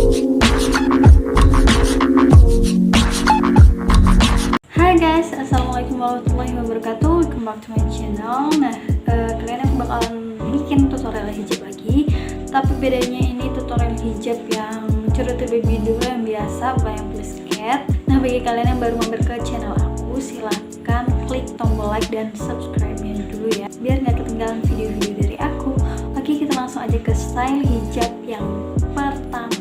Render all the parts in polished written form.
Hai guys, Assalamualaikum warahmatullahi wabarakatuh. Welcome back to my channel. Nah, kalian aku bakalan bikin tutorial hijab lagi. Tapi bedanya ini tutorial hijab yang curut baby dulu yang biasa, bukan yang plus cat. Nah, bagi kalian yang baru mampir ke channel aku, silahkan klik tombol like dan subscribe-nya dulu ya, biar nggak ketinggalan video-video dari aku. Oke, kita langsung aja ke style hijab yang pertama.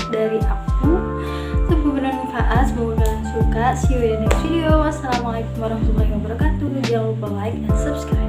dari aku. Semoga bermanfaat, semoga kalian suka. See you in the next video. Wassalamualaikum warahmatullahi wabarakatuh. Jangan lupa like dan subscribe.